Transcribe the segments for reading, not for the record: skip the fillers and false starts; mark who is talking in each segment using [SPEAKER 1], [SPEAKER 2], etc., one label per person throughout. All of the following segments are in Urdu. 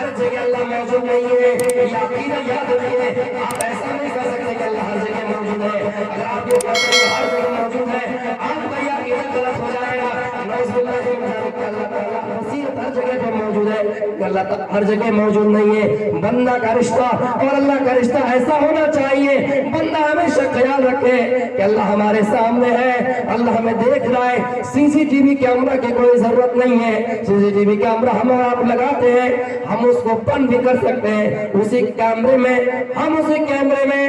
[SPEAKER 1] ہر جگہ اللہ موجود نہیں ہے، یہ عقیدہ یاد رکھیے۔ آپ ایسا نہیں کر سکتے کہ اللہ ہر جگہ موجود ہے۔ اگر آپ یہ کہتے ہیں ہر جگہ موجود ہے، آپ کا یہ عقیدہ غلط ہو جائے گا۔ نعوذ باللہ من ذالک کہ اللہ تعالیٰ بصیرت ہر جگہ پہ موجود ہے، کہ اللہ تعالیٰ ہر جگہ موجود نہیں ہے۔ بندہ کا رشتہ اور اللہ کا رشتہ ایسا ہونا چاہیے، بندہ ہمیشہ خیال رکھے کہ اللہ ہمارے سامنے ہے، اللہ ہمیں دیکھ رہا ہے۔ سی سی ٹی وی کیمرہ کی کوئی ضرورت نہیں ہے۔ سی سی ٹی وی کیمرہ ہم اور آپ لگاتے ہیں، ہم اس کو بند بھی کر سکتے ہیں۔ اسی کیمرے میں ہم اسی کیمرے میں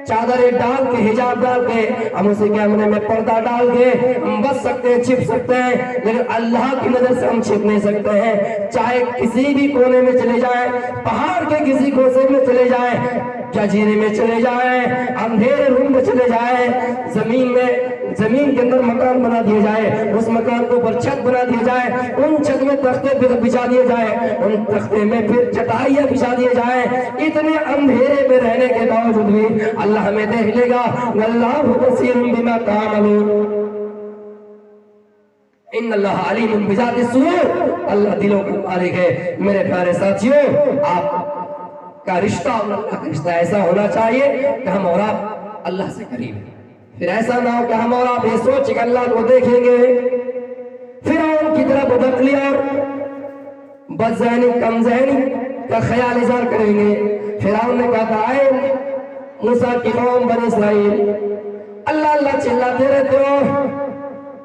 [SPEAKER 1] چادریں ڈال کے، حجاب ڈال کے، ہم اسی کیمرے میں پردہ ڈال کے ہم بچ سکتے ہیں، چھپ سکتے ہیں، لیکن اللہ کی نظر سے ہم چھپ نہیں سکتے ہیں۔ چاہے کسی بھی کونے میں چلے جائیں، پہاڑ کے کسی کونے میں چلے جائیں، جزیرے میں چلے جائیں، اندھیرے روم میں چلے جائیں، زمین کے اندر مکان بنا دیا جائے، اس مکان کے اوپر چھت بنا دیا جائے، ان چھت میں تختے بچھا دیے جائیں، ان تختے میں پھر چٹائیاں بچھا دیے جائیں، اتنے اندھیرے میں رہنے کے باوجود بھی اللہ ہمیں دیکھ لے گا۔ واللہ بصیر بما تعملون، ان اللہ علیم بذات الصدور، اللہ دلوں کا مالک ہے۔ میرے پیارے ساتھیوں، آپ کا رشتہ اور اللہ کا رشتہ ایسا ہونا چاہیے کہ ہم اور آپ اللہ سے قریب ہیں۔ پھر ایسا نہ ہو کہ ہم اور آپ یہ سوچ کہ اللہ کو دیکھیں گے، فرعون کی طرح بدعقلی اور بدذہنی کم ذہنی کا خیال اظہار کریں گے۔ فرعون نے کہا تھا اے موسیٰ کی قوم بنی اسرائیل، اللہ اللہ چلاتے رہتے ہو،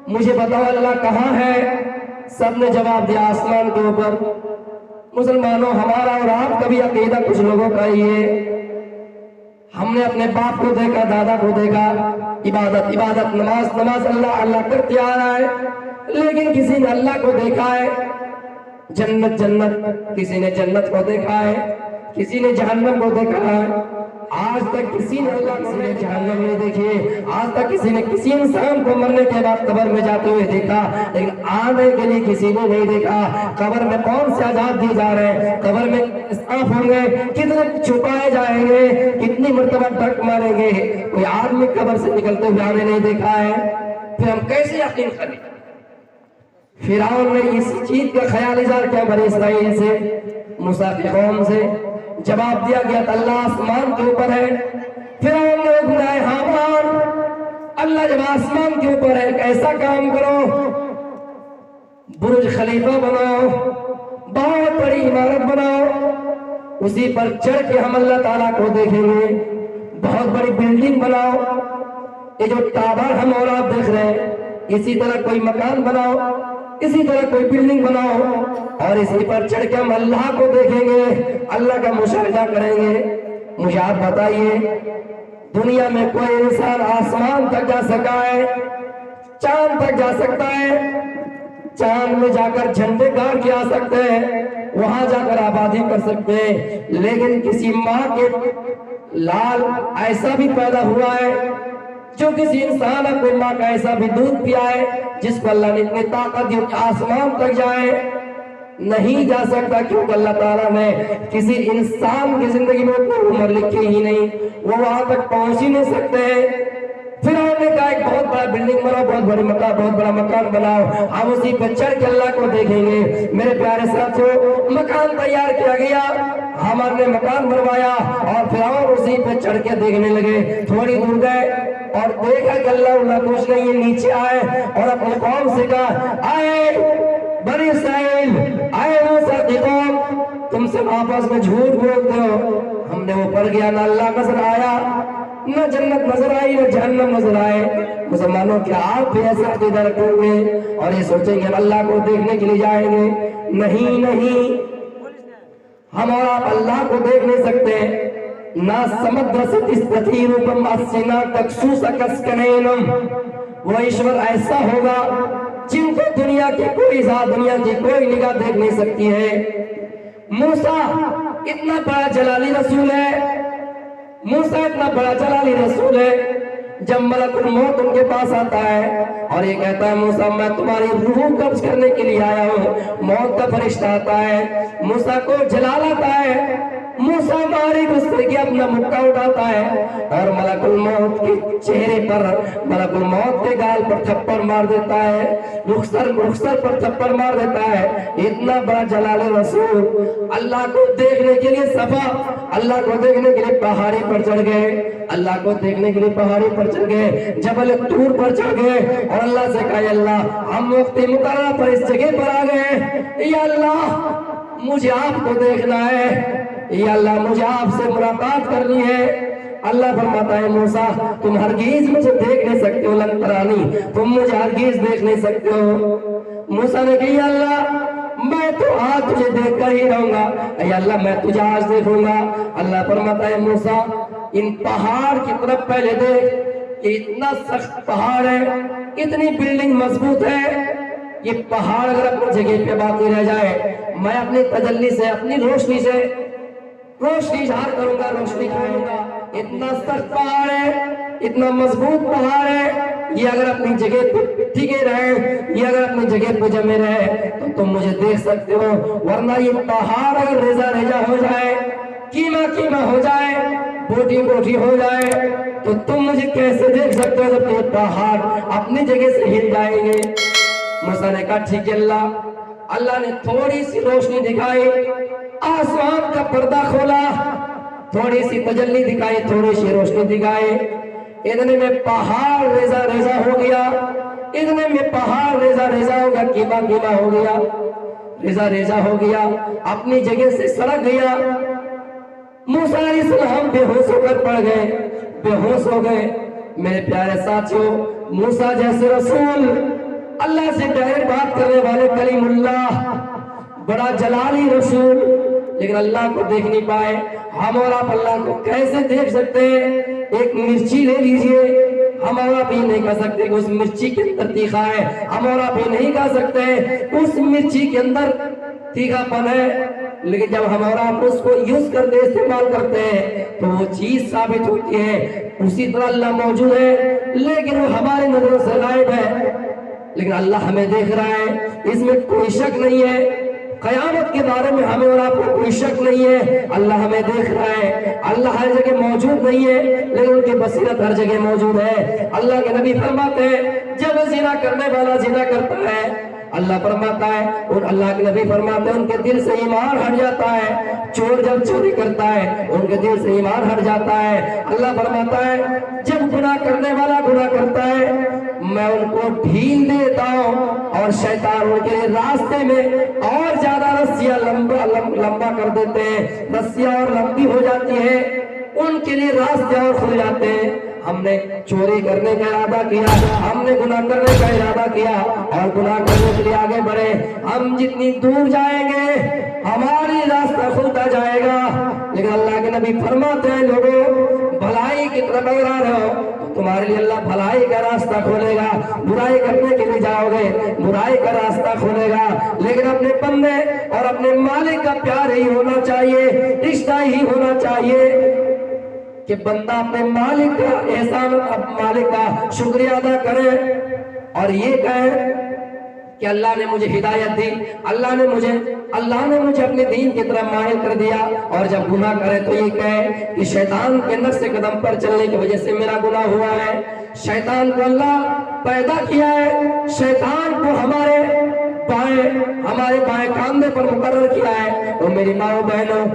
[SPEAKER 1] مجھے بتاؤ اللہ کہاں ہے؟ سب نے جواب دیا آسمان کے اوپر۔ مسلمانوں، ہمارا اور آپ کا بھی عقیدہ کچھ لوگوں کا ہی ہے۔ ہم نے اپنے باپ کو دیکھا، دادا کو دیکھا، عبادت نماز اللہ اللہ کرتے آ رہا ہے، لیکن کسی نے اللہ کو دیکھا ہے؟ جنت کسی نے جنت کو دیکھا ہے، کسی نے جہنم کو دیکھا ہے؟ آج تک کسی نے اللہ کو جہنم نہیں دیکھی، آج تک کسی نے کسی انسان کو مرنے کے بعد قبر میں جاتے ہوئے دیکھا، لیکن آنے کے لیے کسی نے نہیں دیکھا۔ قبر میں کون سے عذاب دیے جا رہے ہیں، قبر میں صاف ہوں گے، کتنے چھپائے جائیں گے، کتنی مرتبہ ڈھک ماریں گے، کوئی آدمی قبر سے نکلتے ہوئے آنے نہیں دیکھا ہے، پھر ہم کیسے یقین کریں؟ فرعون نے اس چیز کا خیال اظہار کیا بنی اسرائیل سے، موسیٰ کی قوم سے، جواب دیا گیا کہ اللہ آسمان کے اوپر ہے۔ فرعون نے حکم دیا حامان، اللہ جب آسمان کے اوپر ہے ایک ایسا کام کرو، برج خلیفہ بناؤ، بہت بڑی عمارت بناؤ، اسی پر چڑھ کے ہم اللہ تعالیٰ کو دیکھیں گے، بہت بڑی بلڈنگ بناؤ، یہ جو ٹاور ہم اور آپ دیکھ رہے ہیں، اسی طرح کوئی مکان بناؤ، اسی طرح کوئی بلڈنگ بناؤ، اور اسی پر چڑھ کے ہم اللہ کو دیکھیں گے، اللہ کا مشاہدہ کریں گے۔ مجھے آپ بتائیے، دنیا میں کوئی انسان آسمان تک جا سکا ہے، چاند تک جا سکتا ہے، چاند میں جا کر جھنڈے گاڑ کے آ سکتے ہیں، وہاں جا کر آبادی کر سکتے ہیں، لیکن کسی ماں کے لال ایسا بھی پیدا ہوا ہے جو کسی انسان اپنے ماں کا ایسا بھی دودھ پیا ہے جس کو اللہ نے اتنی طاقت دی کہ آسمان تک جائے؟ نہیں جا سکتا، کیونکہ اللہ تعالیٰ نے کسی انسان کی زندگی میں اتنی عمر لکھی ہی نہیں، وہ وہاں تک پہنچ ہی نہیں سکتے ہیں۔ پھر انہوں نے کہا ایک بہت بڑا بلڈنگ بناؤ، بہت بڑا مکان بناؤ، ہم اسی پہ چڑھ کے اللہ کو دیکھیں گے۔ میرے پیارے ساتھیوں، مکان تیار کیا گیا، ہمارے نے مکان بنوایا، اور فرعون اسی پہ چڑھ کے دیکھنے لگے۔ تھوڑی دور گئے اور دیکھا کہ اللہ کچھ نہیں ہے، نیچے آئے اور اپنی قوم سے کہا آئے بنی اسرائیل، آئے موسیٰ کی قوم، تم سے آپس میں جھوٹ بولتے ہو، ہم نے اوپر گیا، نہ اللہ نظر آیا، نہ جنت نظر آئی، نہ جہنم نظر آئے۔ مسلمانوں کیا آپ بھی ایسا عقیدہ رکھیں گے اور یہ سوچیں گے اللہ کو دیکھنے کے لیے جائیں گے؟ نہیں، ہم اور آپ اللہ کو دیکھ نہیں سکتے۔ نہ سمدرست استطیرکم السنا تکسوس کسکنینم، وہ ایشور ایسا ہوگا جن کو دنیا کی کوئی ذات، دنیا کی کوئی نگاہ دیکھ نہیں سکتی ہے۔ موسیٰ اتنا بڑا جلالی رسول ہے، موسیٰ اتنا بڑا جلالی رسول ہے، جب ملک الموت ان کے پاس آتا ہے اور یہ کہتا ہے موسیٰ میں تمہاری روح قبض کرنے کے لیے آیا ہوں۔ موت کا فرشتہ آتا ہے، موسیٰ کو جلا لاتا ہے، موسیٰ ماری غصے کی اپنا مکہ اٹھاتا ہے اور ملک الموت کے چہرے پر، ملک الموت کے گال پر تھپڑ مار دیتا ہے، رخسر پر تھپڑ مار دیتا ہے۔ اتنا بڑا جلال رسول اللہ کو دیکھنے کے لیے صفا، اللہ کو دیکھنے کے لیے پہاڑی پر چڑھ گئے، اللہ کو دیکھنے کے لیے پہاڑی پر چڑھ گئے، جبل طور پر چڑھ گئے اور اللہ سے کہا یا اللہ ہم وقت مقررہ پر اس جگہ پر آ گئے، یا اللہ مجھے آپ کو دیکھنا ہے، یا اللہ مجھے آپ سے ملاقات کرنی ہے۔ اللہ فرماتا ہے موسیٰ تم ہرگز مجھے دیکھ نہیں سکتے ہو، لن ترانی، تم مجھے ہرگز دیکھ نہیں سکتے ہو۔ موسیٰ نے کہا یا اللہ میں تو آج تجھے دیکھ کر ہی رہوں گا، یا اللہ میں تجھے آج دیکھوں گا۔ اللہ فرماتا ہے موسیٰ ان پہاڑ کی طرف پہلے دیکھ کہ اتنا سخت پہاڑ ہے، اتنی بلڈنگ مضبوط ہے، یہ پہاڑ اگر اپنی جگہ پہ باقی رہ جائے میں اپنی تجلی سے، اپنی روشنی سے روشنی اظہار کروں گا، روشنی چھوڑوں گا۔ اتنا سخت پہاڑ ہے، اتنا مضبوط پہاڑ ہے، یہ اگر اپنی جگہ پہ ٹھیکے رہے، یہ اگر اپنی جگہ پہ جمے رہے تو تم مجھے دیکھ سکتے ہو، ورنہ یہ پہاڑ اگر ریزہ ریزہ ہو جائے، کیما ہو جائے، بوٹی بوٹی ہو جائے تو تم مجھے کیسے دیکھ سکتے ہو جب یہ پہاڑ اپنی جگہ سے ہل جائیں گے۔ موسیٰ نے کہا ٹھیک ہے اللہ نے تھوڑی سی روشنی دکھائی، آسمان کا پردہ کھولا، تھوڑی سی تجلی دکھائی، تھوڑی سی روشنی دکھائی، اتنے میں پہاڑ ریزہ ریزہ ہو گیا، اتنے میں پہاڑ ریزہ ریزہ ہو گیا، کیما ہو گیا، ریزہ ریزہ ہو گیا، اپنی جگہ سے سڑک گیا۔ موسیٰ علیہ السلام بے ہوش ہو کر پڑ گئے، بے ہوش ہو گئے۔ میرے پیارے ساتھیوں موسیٰ جیسے رسول، اللہ سے ڈائریکٹ بات کرنے والے کلیم اللہ، بڑا جلالی رسول، لیکن اللہ کو دیکھ نہیں پائے۔ ہم اور آپ اللہ کو کیسے دیکھ سکتے ہیں؟ ایک مرچی لے لیجئے، ہم اور آپ یہ نہیں کہہ سکتے کہ اس مرچی کے اندر تیکھا ہے، ہم اور آپ یہ نہیں کہہ سکتے اس مرچی کے اندر تیکھا پن ہے، لیکن جب ہم اور آپ اس کو یوز کرتے استعمال کرتے ہیں تو وہ چیز ثابت ہوتی ہے۔ اسی طرح اللہ موجود ہے لیکن وہ ہماری نظروں سے غائب ہے، لیکن اللہ ہمیں دیکھ رہا ہے، اس میں کوئی شک نہیں ہے۔ قیامت کے بارے میں ہمیں اور آپ کو کوئی شک نہیں ہے، اللہ ہمیں دیکھ رہا ہے۔ اللہ ہر جگہ موجود نہیں ہے لیکن ان کی بصیرت ہر جگہ موجود ہے۔ اللہ کے نبی فرماتے ہیں جب زنا کرنے والا زنا کرتا ہے، اللہ فرماتا ہے اور اللہ کے نبی فرماتے ہیں ان کے دل سے ایمان ہٹ جاتا ہے۔ چور جب چوری کرتا ہے ان کے دل سے ایمان ہٹ جاتا ہے۔ اللہ فرماتا ہے جب گناہ کرنے والا گناہ کرتا ہے میں ان کو ڈھیل دیتا ہوں اور شیطان ان کے راستے میں اور زیادہ رسیاں لمبا کر دیتے ہیں، رسیاں اور لمبی ہو جاتی ہیں، ان کے لیے راستے اور کھل جاتے ہیں۔ ہم نے چوری کرنے کا ارادہ کیا، ہم نے گناہ کرنے کا ارادہ کیا اور گناہ کرنے کے لیے آگے بڑھے، ہم جتنی دور جائیں گے ہماری راستہ کھلتا جائے گا، لیکن اللہ کے نبی فرماتے ہیں لوگوں بھلائی کی طرف اگر آ رہے ہو تمہارے لیے اللہ بھلائی کا راستہ کھولے گا، برائی کرنے کے لیے جاؤ گے برائی کا راستہ کھولے گا، لیکن اپنے بندے اور اپنے مالک کا پیار ہی ہونا چاہیے، رشتہ ہی ہونا چاہیے کہ بندہ اپنے مالک کا احسان، مالک کا شکریہ ادا کرے اور یہ کہے کہ اللہ نے مجھے ہدایت دی، اللہ نے مجھے اپنے دین کی طرف مائل کر دیا، اور جب گناہ کرے تو یہ کہے کہ شیطان کے نقش قدم پر چلنے کی وجہ سے میرا گناہ ہوا ہے۔ شیطان کو اللہ پیدا کیا ہے، شیطان کو ہمارے بائیں کاندھے پر مقرر کیا ہے۔ اور میری ماں بہنوں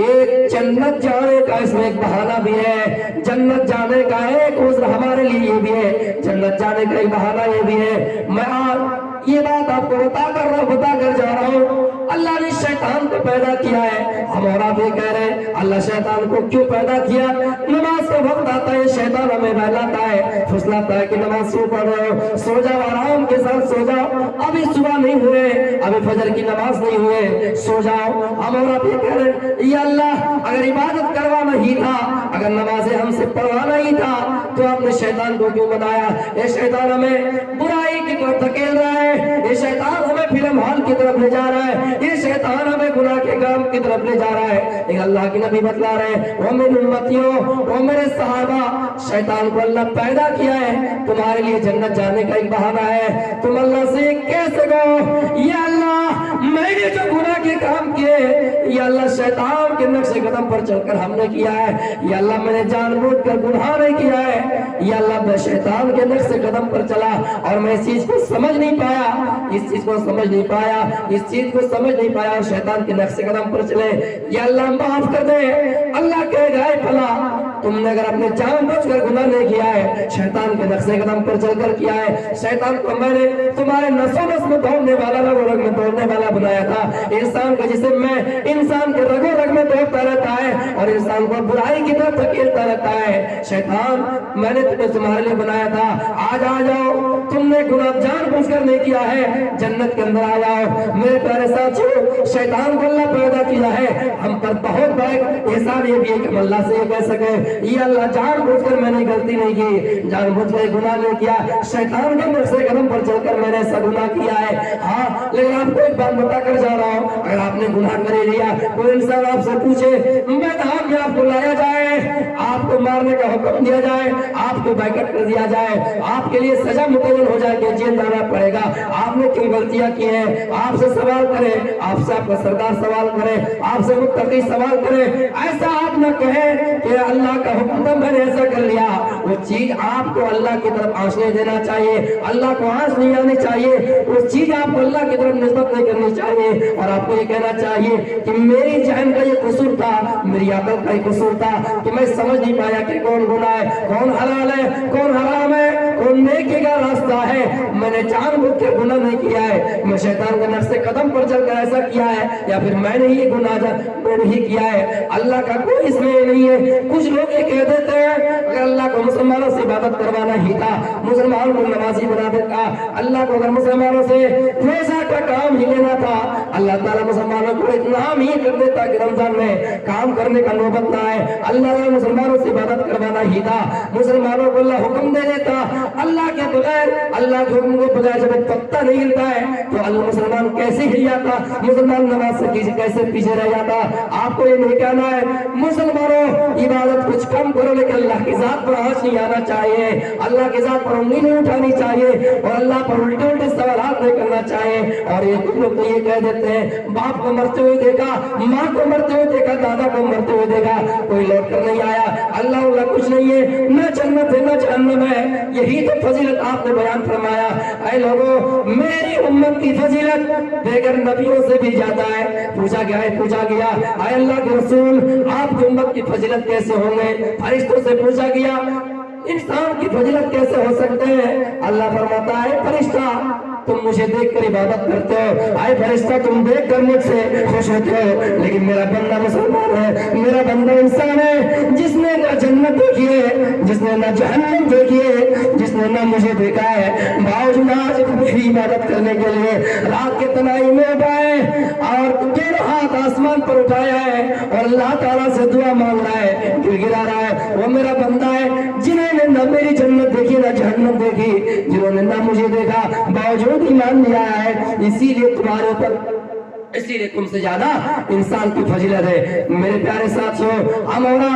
[SPEAKER 1] ایک جنت جانے کا اس میں ایک بہانہ بھی ہے، جنت جانے کا ایک عذر ہمارے لیے یہ بھی ہے، جنت جانے کا ایک بہانہ یہ بھی ہے۔ میں آج یہ بات آپ کو بتا کر جا رہا ہوں، اللہ نے شیطان کو پیدا کیا ہے، ہم اور آپ یہ کہہ رہے ہیں اللہ شیطان کو کیوں پیدا کیا؟ نماز کا وقت آتا ہے شیطان ہمیں بہلاتا ہے، پھسلاتا ہے کہ نماز کیوں پڑھ رہے ہو، سو جاؤ آرام کے ساتھ سو جاؤ، ابھی صبح نہیں ہوئے، ابھی فجر کی نماز نہیں ہوئے، سو جاؤ۔ ہم اور آپ یہ کہہ رہے ہیں یا اللہ اگر عبادت کروانا ہی تھا، اگر نمازیں ہم سے پڑھوانا ہی تھا تو آپ نے شیطان کو کیوں بنایا؟ یہ شیطان ہمیں برائی کی طرف دھکیل رہا ہے، یہ شیطان ہمیں فلم ہال کی طرف لے جا رہا ہے، یہ شیطان ہمیں گناہ کے کام کی طرف لے جا رہا ہے، لیکن اللہ کے نبی بتلا رہے ہیں وہ میری امتیوں، وہ میرے صحابہ، شیطان کو اللہ پیدا کیا ہے تمہارے لیے جنت جانے کا ایک بہانہ ہے۔ تم اللہ سے کیسے کہو یا اللہ میں نے جو گناہ کے کام کیے یا اللہ شیطان کے نقش قدم پر چل کر ہم نے کیا ہے، یا اللہ میں نے جان بوجھ کر گناہ نہیں کیا ہے، یا اللہ میں شیطان کے نقش قدم پر چلا اور میں اس چیز کو سمجھ نہیں پایا، اس چیز کو سمجھ نہیں پایا، اس چیز کو سمجھ نہیں پایا اور شیطان کے نقش قدم پر چلے، یا اللہ معاف کر دے۔ اللہ کہے گا اے پھلا تم نے اگر اپنے جان بوجھ کر گناہ نہیں کیا ہے، شیطان کے نقش قدم پر چل کر کیا ہے، شیطان کو میں نے تمہارے نس و نس میں دوڑنے والا، رگ و رگ میں دوڑنے والا بنایا تھا، انسان کا جسم میں انسان کے رگ و رگ میں دوڑتا رہتا ہے اور انسان کو برائی کی طرف دھکیلتا رہتا ہے۔ شیطان میں نے تمہیں تمہارے لیے بنایا تھا، آج آ جاؤ، تم نے گناہ جان بوجھ کر نہیں کیا ہے، جنت کے اندر آ جاؤ۔ میرے پیارے ساتھیو، شیطان کو اللہ پیدا کیا ہے، ہم پر بہت بڑا احسان یہ بھی ہے کہ ہم اللہ سے یہ کہہ سکے یہ اللہ جان بوجھ کر میں نے غلطی نہیں کی، جان بوجھ کر گناہ نہیں کیا، شیطان کے نقش قدم پر چل کر میں نے ایسا گناہ کیا ہے۔ ہاں لیکن آپ کو ایک بات بتا کر جا رہا ہوں، اگر آپ نے گناہ کر لیا، کوئی انسان آپ سے پوچھے میدان میں آپ کو لایا جائے، آپ کو مارنے کا حکم دیا جائے، آپ کو بیکٹ کر دیا جائے، آپ کے لیے سزا متعین ہو جائے کہ جیل جانا پڑے گا، آپ نے کیوں غلطیاں کی ہیں، آپ سے سوال کرے، آپ سے آپ کا سردار سوال کرے، آپ سے متقی سوال کرے، ایسا آپ نہ کہیں کہ اللہ کا حکم تھا میں نے ایسا کر لیا، وہ چیز آپ کو اللہ کی طرف آنچ نہیں دینا چاہیے، اللہ کو آنچ نہیں آنی چاہیے، وہ چیز آپ کو اللہ کی طرف نسبت نہیں کرنی چاہیے، اور آپ کو یہ کہنا چاہیے کہ میری ذہن کا یہ قصور تھا، میری عقل کا یہ قصور تھا کہ میں سمجھ نہیں پایا کہ کون گناہ ہے، کون حلال ہے، کون حرام ہے، کون نیکی کا راستہ ہے، میں نے جان بوجھ کے گناہ نہیں کیا ہے، میں شیطان کے نقش قدم پر چل کر ایسا کیا ہے، یا پھر میں نے یہ گناہ میں نہیں کیا ہے، اللہ کا کوئی اس میں نہیں ہے۔ کچھ لوگ یہ کہہ دیتے ہیں اگر اللہ کو مسلمانوں سے عبادت کروانا ہی تھا، مسلمانوں کو نمازی بنا دیتا، اللہ کو اگر مسلمانوں سے روزہ کا کام ہی لینا تھا، اللہ تعالیٰ مسلمانوں کو اتنام ہی کر دیتا کہ رمضان میں کام کرنے کا نوبت نہ آئے، اللہ نے مسلمانوں سے عبادت کروانا ہی تھا، مسلمانوں کو اللہ حکم دے دیتا، اللہ کے بغیر، اللہ کے حکم کے بغیر جب ایک پتا نہیں ہلتا ہے تو اللہ مسلمان کیسے ہل جاتا، مسلمان نماز سے کیسے پیچھے رہ جاتا۔ آپ کو یہ نہیں کہنا ہے مسلمانوں عبادت کچھ کم کرو، لیکن اللہ کی ذات پر آنچ نہیں آنا چاہیے، اللہ کی ذات پر انگلی نہیں اٹھانی چاہیے، اور اللہ پر الٹے الٹے سوالات نہیں کرنا چاہیے۔ اور یہ کچھ لوگ تو یہ کہہ دیتے ہیں باپ کو مرتے ہوئے دیکھا، ماں کو مرتے ہوئے دیکھا، دادا کو مرتے ہوئے دیکھا، کوئی لوٹ کر نہیں آیا، اللہ کچھ نہیں ہے، نہ جنت ہے نہ جہنم ہے، یہی تو فضیلت آپ نے بیان فرمایا۔ اے لوگوں، میری امت کی فضیلت دیگر نبیوں سے بھی زیادہ ہے۔ پوچھا گیا اے اللہ کے رسول آپ کی امت کی فضیلت کیسے ہوں گے؟ فرشتوں سے پوچھا گیا انسان کی فضیلت کیسے ہو سکتے ہیں؟ اللہ فرماتا ہے فرشتہ تم مجھے دیکھ کر عبادت کرتے ہو، اے فرشتہ تم دیکھ کر مجھ سے خوش ہوتے ہو، لیکن میرا بندہ مسلمان ہے، میرا بندہ انسان ہے جس نے نہ جنت دیکھی ہے، جس نے نہ جہنم دیکھی ہے، جس نے نہ مجھے دیکھا ہے، باوجود آج میری عبادت کرنے کے لیے رات کے تنہائی میں اٹھائے اور دونوں ہاتھ آسمان پر اٹھایا ہے اور اللہ تعالیٰ سے دعا مانگ رہا ہے، گر گرا رہا ہے، وہ میرا بندہ ہے جنہوں نے نہ میری جنت دیکھی نہ جہنم دیکھی، جنہوں نے نہ مجھے دیکھا باوجود ایمان لیا ہے، اسی لیے تمہارے اوپر، اسی لیے تم سے زیادہ انسان کی فضیلت ہے۔ میرے پیارے ساتھیوں، ہمارا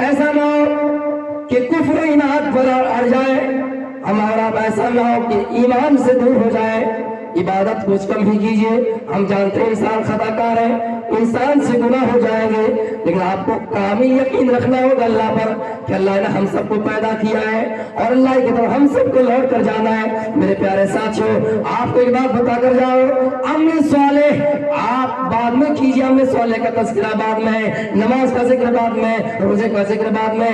[SPEAKER 1] ایسا نہ ہو کہ کفر اناد پر اڑ جائے، ہمارا ایسا نہ ہو کہ ایمان سے دور ہو جائے، عبادت کچھ کم ہی کیجئے، ہم جانتے ہیں انسان خطا کار ہے، انسان سے گناہ ہو جائیں گے، لیکن آپ کو کامل یقین رکھنا ہوگا اللہ پر کہ اللہ نے ہم سب کو پیدا کیا ہے اور اللہ کی طرف ہم سب کو لوٹ کر جانا ہے۔ میرے پیارے ساتھیوں، آپ کو ایک بات بتا کر جاؤ، عمل صالح آپ بعد میں کیجئے، عمل صالح کا تذکرہ بعد میں، نماز کا ذکر بعد میں، روزے کا ذکر بعد میں،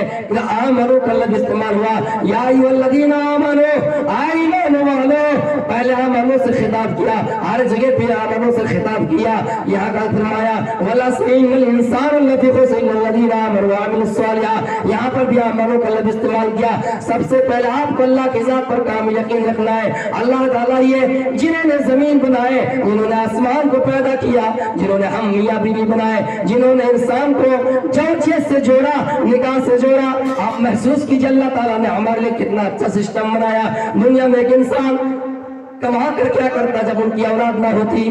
[SPEAKER 1] آمنو کا لفظ استعمال ہوا، یا ایھا الذین آمنو، ایمان والو، پہلے آمنو سے خطاب کیا، ہر جگہ پہ آمنو سے خطاب کیا، یہاں کا فرمایا وَلَسْئِنَّ الْإِنسَانَ الَّذِي خُسِرَ الَّذِينَ آمَنُوا وَعَمِلُوا الصَّالِحَاتِ، یہاں پر بھی آمنو کا لفظ استعمال کیا۔ سب سے پہلے آپ کو اللہ کی ذات پر کامل یقین رکھنا ہے۔ اللہ تعالیٰ یہ جنہوں نے زمین بنائے، جنہوں نے آسمان کو پیدا کیا، جنہوں نے ہم میاں بیوی بنائے، جنہوں نے انسان کو جنسیت سے جوڑا، نکاح سے جوڑا، آپ محسوس کیجئے اللہ تعالیٰ نے ہمارے لیے کتنا اچھا سسٹم بنایا۔ دنیا میں ایک انسان کما کر کیا کرتا جب ان کی اولاد نہ ہوتی؟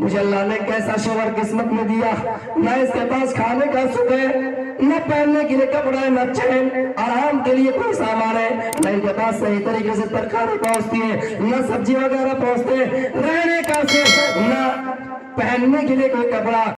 [SPEAKER 1] مجھے اللہ نے کیسا شوہر قسمت میں دیا، نہ اس کے پاس کھانے کا سکھ ہے، نہ پہننے کے لیے کپڑا ہے، نہ چین، آرام کے لیے کوئی سامان ہے، نہ ان کے پاس صحیح طریقے سے ترکاری پہنچتی ہے، نہ سبزی وغیرہ پہنچتے، رہنے کا سکھ، نہ پہننے کے لیے کوئی کپڑا۔